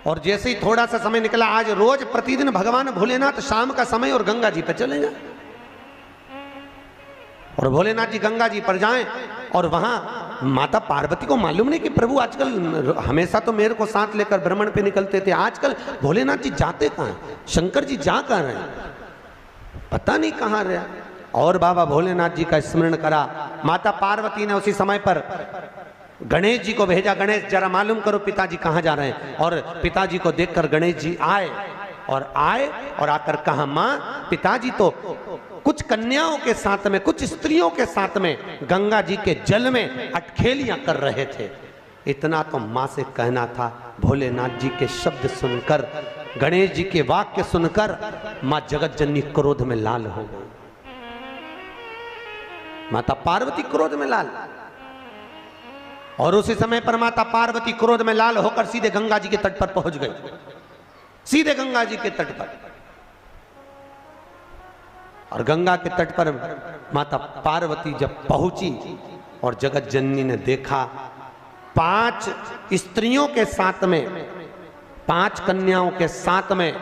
और जैसे ही थोड़ा सा समय निकला, आज रोज प्रतिदिन भगवान भोलेनाथ शाम का समय और गंगा जी पर चले जाए, और भोलेनाथ जी गंगा जी पर जाएं, और वहां माता पार्वती को मालूम नहीं कि प्रभु आजकल हमेशा तो मेरे को साथ लेकर भ्रमण पे निकलते थे, आजकल भोलेनाथ जी जाते कहां हैं, शंकर जी जा कहां रहे हैं, पता नहीं कहां रहे। और बाबा भोलेनाथ जी का स्मरण करा। माता पार्वती ने उसी समय पर गणेश जी को भेजा, गणेश जरा मालूम करो पिताजी कहां जा रहे हैं। और पिताजी को देखकर गणेश जी आए और आकर कहा, मां पिताजी तो कुछ कन्याओं के साथ में, कुछ स्त्रियों के साथ में गंगा जी के जल में अटखेलियां कर रहे थे। इतना तो मां से कहना था। भोलेनाथ जी के शब्द सुनकर, गणेश जी के वाक्य सुनकर मां जगत जननी क्रोध में लाल हो गई। माता पार्वती क्रोध में लाल, और उसी समय पर माता पार्वती क्रोध में लाल होकर सीधे गंगा जी के तट पर पहुंच गई, सीधे गंगा जी के तट पर। और गंगा के तट पर माता पार्वती जब पहुंची और जगत जननी ने देखा 5 स्त्रियों के साथ में, 5 कन्याओं के साथ में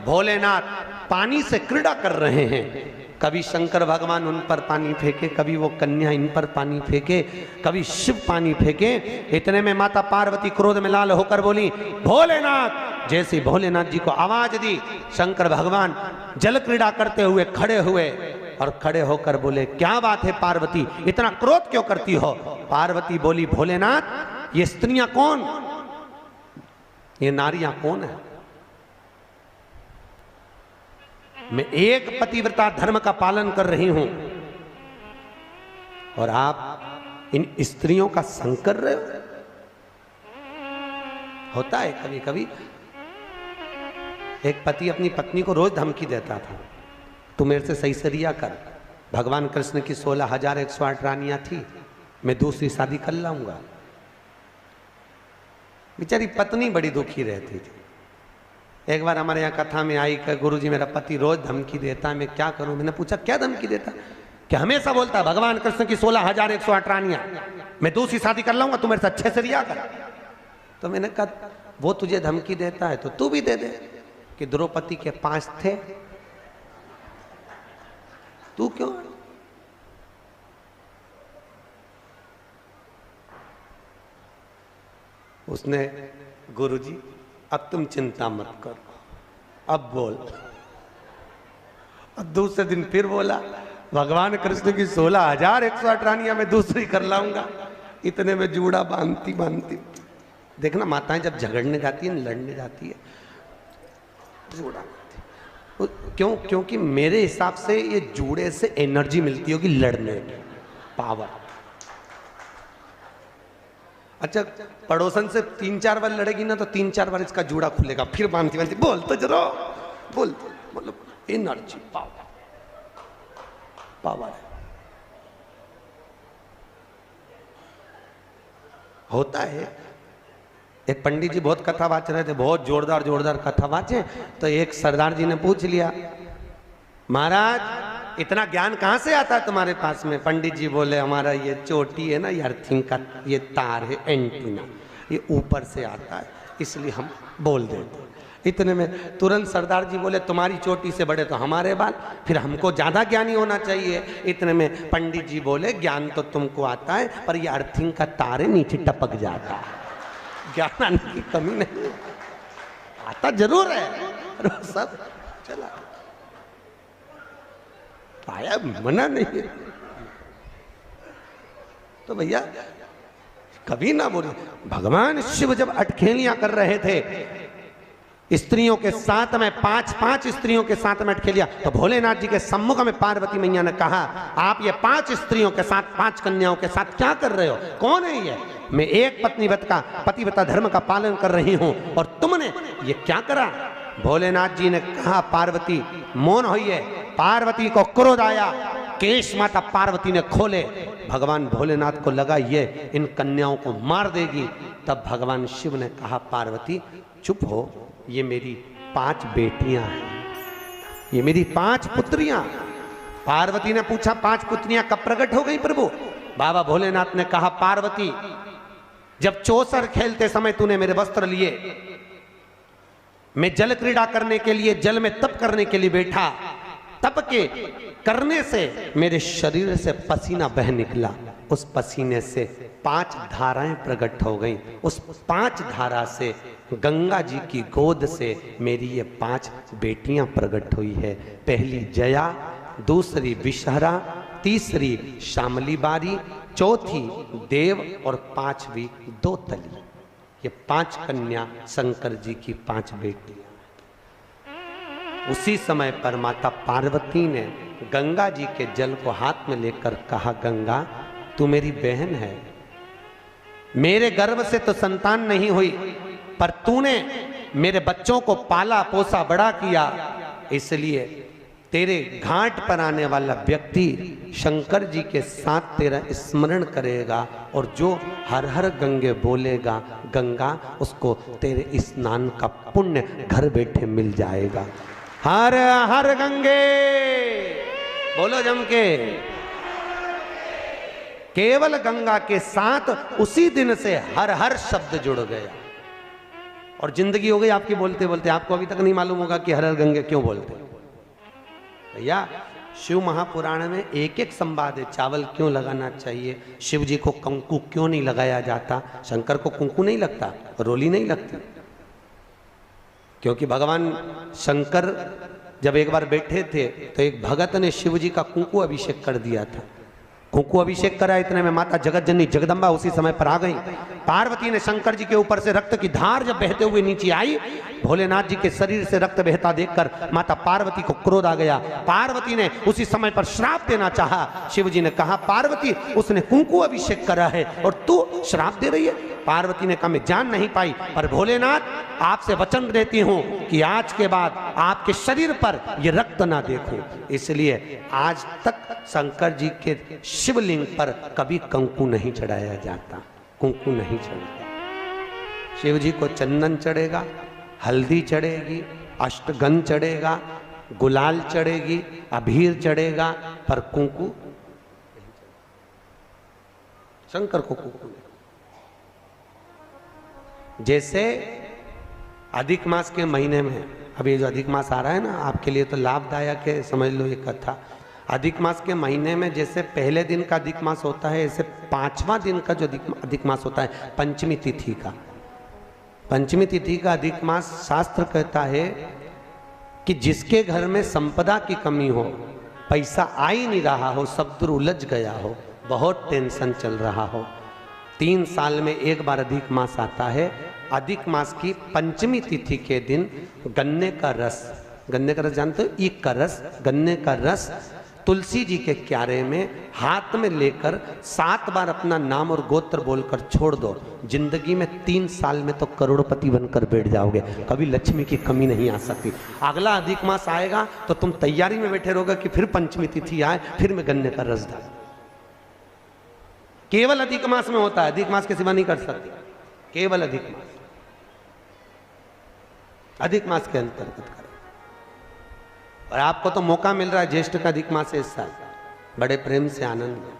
भोलेनाथ पानी से क्रीड़ा कर रहे हैं। कभी शंकर भगवान उन पर पानी फेंके, कभी वो कन्या इन पर पानी फेंके, कभी शिव पानी फेंके। इतने में माता पार्वती क्रोध में लाल होकर बोली, भोलेनाथ। जैसे भोलेनाथ जी को आवाज दी, शंकर भगवान जल क्रीड़ा करते हुए खड़े हुए और खड़े होकर बोले, क्या बात है पार्वती, इतना क्रोध क्यों करती हो। पार्वती बोली, भोलेनाथ ये स्त्रियां कौन, ये नारियां कौन है। मैं एक पतिव्रता धर्म का पालन कर रही हूं और आप इन स्त्रियों का संग कर रहे हो। होता है कभी कभी, एक पति अपनी पत्नी को रोज धमकी देता था, तू मेरे से सही सरिया कर। भगवान कृष्ण की 16,108 रानियां थी, मैं दूसरी शादी कर लाऊंगा। बेचारी पत्नी बड़ी दुखी रहती थी। एक बार हमारे यहाँ कथा में आई कि गुरुजी मेरा पति रोज धमकी देता है, मैं क्या करूं। मैंने पूछा क्या धमकी देता, कि हमेशा बोलता है भगवान कृष्ण की 16,108 रानियां, मैं दूसरी शादी कर लाऊंगा, तू मेरे से अच्छे से रिया कर। तो मैंने कहा वो तुझे धमकी देता है तो तू भी दे दे, कि द्रौपदी के 5 थे, तू क्यों। उसने, गुरुजी अब तुम चिंता मत करो, अब बोल। और दूसरे दिन फिर बोला, भगवान कृष्ण की 16,108 रानियां मैं दूसरी कर लाऊंगा। इतने में जूड़ा बांधती बांधती, देखना माताएं जब झगड़ने जाती है, लड़ने जाती है, जूड़ा बांधती। क्यों, क्योंकि मेरे हिसाब से ये जूड़े से एनर्जी मिलती होगी लड़ने की, पावर। अच्छा, पड़ोसन से 3-4 बार लड़ेगी ना तो 3-4 बार इसका जूड़ा खुलेगा, फिर बांधती बांधती बोल तो जरा बोल, मतलब एनर्जी, पावर, पावर है। होता है। एक पंडित जी बहुत कथा वाच रहे थे, बहुत जोरदार जोरदार कथा वाचे, तो एक सरदार जी ने पूछ लिया, महाराज इतना ज्ञान कहाँ से आता है तुम्हारे पास में। पंडित जी बोले, हमारा ये चोटी है ना, ये अर्थिंग का ये तार है, एंटीना, ये ऊपर से आता है, इसलिए हम बोल देते। इतने में तुरंत सरदार जी बोले, तुम्हारी चोटी से बड़े तो हमारे बाल, फिर हमको ज्यादा ज्ञानी होना चाहिए। इतने में पंडित जी बोले, ज्ञान तो तुमको आता है, पर ये अर्थिंग का तार है, नीचे टपक जाता है, ज्ञान आने की कमी नहीं, आता जरूर है, सब चला पाया, मना नहीं है। तो भैया कभी ना बोले। भगवान शिव जब अटखेलियां कर रहे थे स्त्रियों के साथ में, 5 स्त्रियों के साथ में अटखेलियां, तो भोलेनाथ जी के सम्मुख में पार्वती मैया ने कहा, आप ये 5 स्त्रियों के साथ, 5 कन्याओं के साथ क्या कर रहे हो, कौन है ये। मैं एक पतिव्रता धर्म का पालन कर रही हूं और तुमने ये क्या करा। भोलेनाथ जी ने कहा, पार्वती मौन होइए। पार्वती को क्रोध आया, केश माता पार्वती ने खोले। भगवान भोलेनाथ को लगा ये इन कन्याओं को मार देगी। तब भगवान शिव ने कहा, पार्वती चुप हो, ये मेरी 5 बेटियां हैं, ये मेरी 5 पुत्रियां। पार्वती ने पूछा, 5 पुत्रियां कब प्रकट हो गई प्रभु। बाबा भोलेनाथ ने कहा, पार्वती जब चौसर खेलते समय तूने मेरे वस्त्र लिए मैं जल क्रीड़ा करने के लिए, जल में तप करने के लिए बैठा, तप के करने से मेरे शरीर से पसीना बह निकला, उस पसीने से 5 धाराएं प्रकट हो गईं। उस 5 धारा से गंगा जी की गोद से मेरी ये 5 बेटियां प्रकट हुई है। पहली जया, दूसरी विषहरा, तीसरी शामली बारी, चौथी देव और 5वीं दोतली। ये 5 कन्या शंकर जी की 5 बेटियां। उसी समय पर माता पार्वती ने गंगा जी के जल को हाथ में लेकर कहा, गंगा तू मेरी बहन है, मेरे गर्भ से तो संतान नहीं हुई, पर तूने मेरे बच्चों को पाला पोसा बड़ा किया, इसलिए तेरे घाट पर आने वाला व्यक्ति शंकर जी के साथ तेरा स्मरण करेगा और जो हर हर गंगे बोलेगा, गंगा उसको तेरे स्नान का पुण्य घर बैठे मिल जाएगा। हर हर गंगे बोलो जम के। केवल गंगा के साथ उसी दिन से हर हर शब्द जुड़ गया और जिंदगी हो गई आपकी बोलते बोलते। आपको अभी तक नहीं मालूम होगा कि हर हर गंगे क्यों बोलते भैया। शिव महापुराण में एक एक संवाद है। चावल क्यों लगाना चाहिए, शिव जी को कंकु क्यों नहीं लगाया जाता, शंकर को कुंकू नहीं लगता, रोली नहीं लगती, क्योंकि भगवान शंकर जब एक बार बैठे थे तो एक भगत ने शिव जी का कुंकू अभिषेक कर दिया था। कुंकू अभिषेक करा, इतने में माता जगत जननी जगदम्बा उसी समय पर आ गई। पार्वती ने शंकर जी के ऊपर से रक्त की धार जब बहते हुए नीचे आई, भोलेनाथ जी के शरीर से रक्त बहता देखकर माता पार्वती को क्रोध आ गया। पार्वती ने उसी समय पर श्राप देना चाहा। शिव जी ने कहा, पार्वती उसने कुंकू अभिषेक करा है और तू श्राप दे रही है। पार्वती ने कहा, मैं जान नहीं पाई, पर भोलेनाथ आपसे वचन देती हूं कि आज के बाद आपके शरीर पर यह रक्त ना देखूं। इसलिए आज तक शंकर जी के शिवलिंग पर कभी कंकु नहीं चढ़ाया जाता, कुंकू नहीं चढ़ता। शिव जी को चंदन चढ़ेगा, हल्दी चढ़ेगी, अष्टगंध चढ़ेगा, गुलाल चढ़ेगी, अबीर चढ़ेगा, पर कुंकू शंकर को कुंकू नहीं। जैसे अधिक मास के महीने में, अभी जो अधिक मास आ रहा है ना, आपके लिए तो लाभदायक है, समझ लो ये कथा। अधिक मास के महीने में जैसे पहले दिन का अधिक मास होता है, ऐसे 5वां दिन का जो अधिक मास होता है, पंचमी तिथि का, पंचमी तिथि का अधिक मास, शास्त्र कहता है कि जिसके घर में संपदा की कमी हो, पैसा आ ही नहीं रहा हो, सब दूर उलझ गया हो, बहुत टेंशन चल रहा हो, 3 साल में एक बार अधिक मास आता है। अधिक मास की पंचमी तिथि के दिन गन्ने का रस, गन्ने का रस जानते हो, ईख का रस, गन्ने का रस तुलसी जी के क्यारे में हाथ में लेकर 7 बार अपना नाम और गोत्र बोलकर छोड़ दो। जिंदगी में 3 साल में तो करोड़पति बनकर बैठ जाओगे, कभी लक्ष्मी की कमी नहीं आ सकती। अगला अधिक मास आएगा तो तुम तैयारी में बैठे रहोगे कि फिर पंचमी तिथि आए, फिर मैं गन्ने का रस डाल। केवल अधिक मास में होता है, अधिक मास के सिवा नहीं कर सकते, केवल अधिक मास, अधिक मास के अंतर्गत करें। और आपको तो मौका मिल रहा है ज्येष्ठ का अधिक मास है इस साल, बड़े प्रेम से आनंद लें।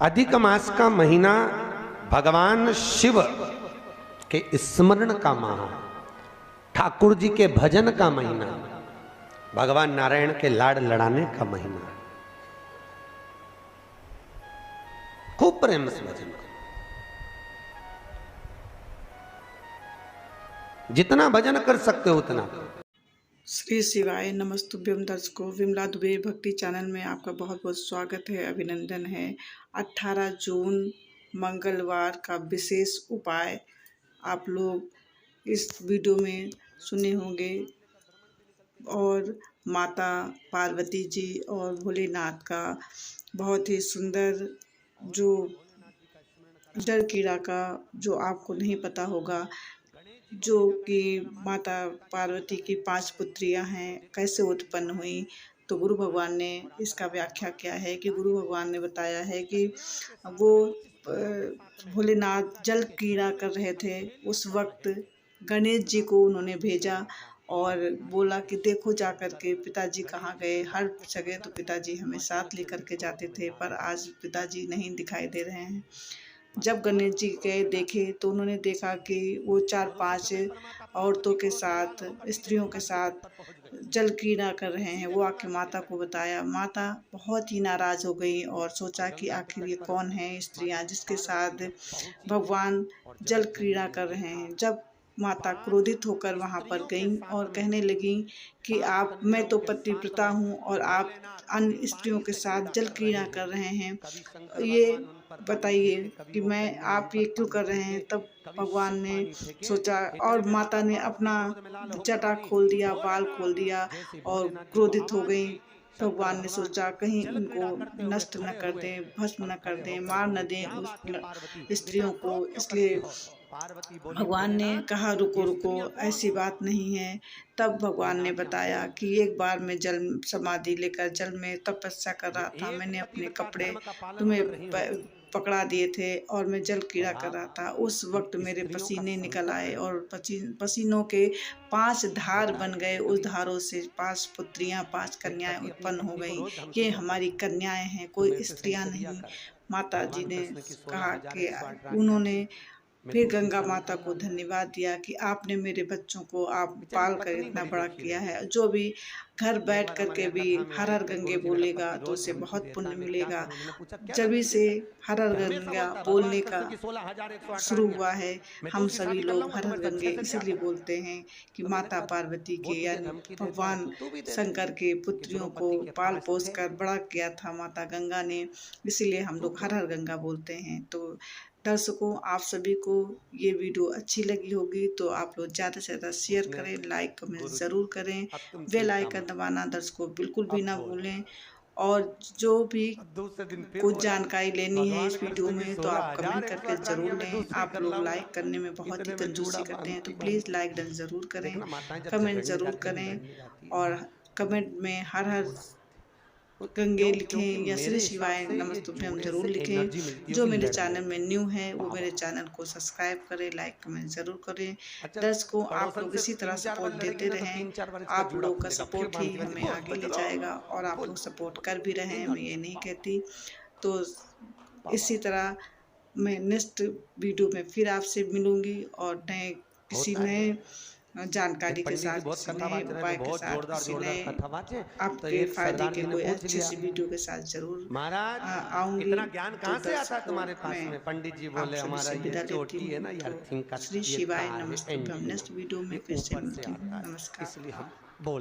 अधिक मास का महीना भगवान शिव के स्मरण का माह, ठाकुर जी के भजन का महीना, भगवान नारायण के लाड़ लड़ाने का महीना। खूब प्रेम से भजन करो, जितना भजन कर सकते हो उतना। श्री शिवाय नमस्तुभ्यम। दर्शकों, विमला दुबे भक्ति चैनल में आपका बहुत बहुत स्वागत है, अभिनंदन है। 18 जून मंगलवार का विशेष उपाय आप लोग इस वीडियो में सुने होंगे और माता पार्वती जी और भोलेनाथ का बहुत ही सुंदर जो जड़ कीड़ा का, जो आपको नहीं पता होगा, जो कि माता पार्वती की 5 पुत्रियां हैं, कैसे उत्पन्न हुई। तो गुरु भगवान ने इसका व्याख्या किया है कि गुरु भगवान ने बताया है कि वो भोलेनाथ जल क्रीड़ा कर रहे थे, उस वक्त गणेश जी को उन्होंने भेजा और बोला कि देखो जा कर के पिताजी कहाँ गए। हर जगह तो पिताजी हमें साथ लेकर के जाते थे, पर आज पिताजी नहीं दिखाई दे रहे हैं। जब गणेश जी गए देखे तो उन्होंने देखा कि वो 4-5 औरतों के साथ, स्त्रियों के साथ जल क्रीड़ा कर रहे हैं। वो आके माता को बताया, माता बहुत ही नाराज़ हो गई और सोचा कि आखिर ये कौन है स्त्रियाँ जिसके साथ भगवान जल क्रीड़ा कर रहे हैं। जब माता क्रोधित होकर वहाँ पर गईं और कहने लगीं कि मैं तो पतिव्रता हूँ और आप अन्य स्त्रियों के साथ जल क्रीड़ा कर रहे हैं। ये बताइए कि आप ये क्यों कर रहे हैं? तब भगवान ने सोचा और माता ने अपना जटा खोल दिया, बाल खोल दिया और क्रोधित हो गईं। भगवान ने सोचा कहीं इनको नष्ट न कर दें, भस्म न कर दें, मार न दें उस स्त्रियों को, इसलिए भगवान ने कहा रुको रुको, ऐसी बात नहीं है। तब भगवान ने बताया कि एक बार मैं जल समाधि लेकर जल में तपस्या कर रहा था, मैंने अपने कपड़े तुम्हें पकड़ा दिए थे और मैं जल क्रीड़ा कर रहा था। उस वक्त मेरे पसीने निकल आए और पसीनों के 5 धार बन गए। उस धारों से 5 पुत्रियां, 5 कन्याएं उत्पन्न हो गईं। ये हमारी कन्याएं हैं, कोई स्त्रियां नहीं। माता जी ने कहा कि उन्होंने फिर गंगा माता को धन्यवाद दिया कि आपने मेरे बच्चों को आप पाल कर इतना बड़ा किया है। जो भी घर बैठ कर के भी हर हर गंगे बोलेगा तो उसे बहुत पुण्य मिलेगा। जभी से हर हर गंगा बोलने का शुरू हुआ है, हम सभी लोग हर हर गंगे इसलिए बोलते हैं कि माता पार्वती के यानी भगवान शंकर के पुत्रियों को पाल पोस कर बड़ा किया था माता गंगा ने, इसीलिए हम लोग हर हर गंगा बोलते हैं। तो दर्शकों, आप सभी को ये वीडियो अच्छी लगी होगी तो आप लोग ज़्यादा से ज़्यादा शेयर करें, लाइक कमेंट ज़रूर करें, बेल आइकन दबाना दर्शकों बिल्कुल भी ना भूलें। और जो भी कुछ जानकारी लेनी है इस वीडियो में तो आप कमेंट करके ज़रूर लें। आप लोग लाइक करने में बहुत ही कंजूसी करते हैं तो प्लीज़ लाइक डन ज़रूर करें, कमेंट ज़रूर करें और कमेंट में हर हर गंगे लिखें या श्री शिवाय नमस्तुभ्यम जरूर लिखें। जो मेरे चैनल में न्यू है वो मेरे चैनल को सब्सक्राइब करें, लाइक कमेंट जरूर करें। दर्शकों, आप लोग इसी तरह सपोर्ट देते रहें, आप लोग का सपोर्ट ही हमें आगे ले जाएगा और आप लोग सपोर्ट कर भी रहे हैं, मैं ये नहीं कहती। तो इसी तरह मैं नेक्स्ट वीडियो में फिर आपसे मिलूंगी और नए किसी नए जानकारी के साथ, किसी नए उपाय के साथ, किसी नए आपके फायदे के कोई अच्छी सी वीडियो के साथ जरूर आऊंगी। इतना ज्ञान कहाँ से आता दर्शकों, तुम्हारे पास में? पंडित जी बोले हमारा ये चोटी है ना, ये अर्थिंग का श्री शिवाय नमस्तुभ्यम। नेक्स्ट वीडियो में फिर से मिलती हूँ। नमस्कार। इसलिए हम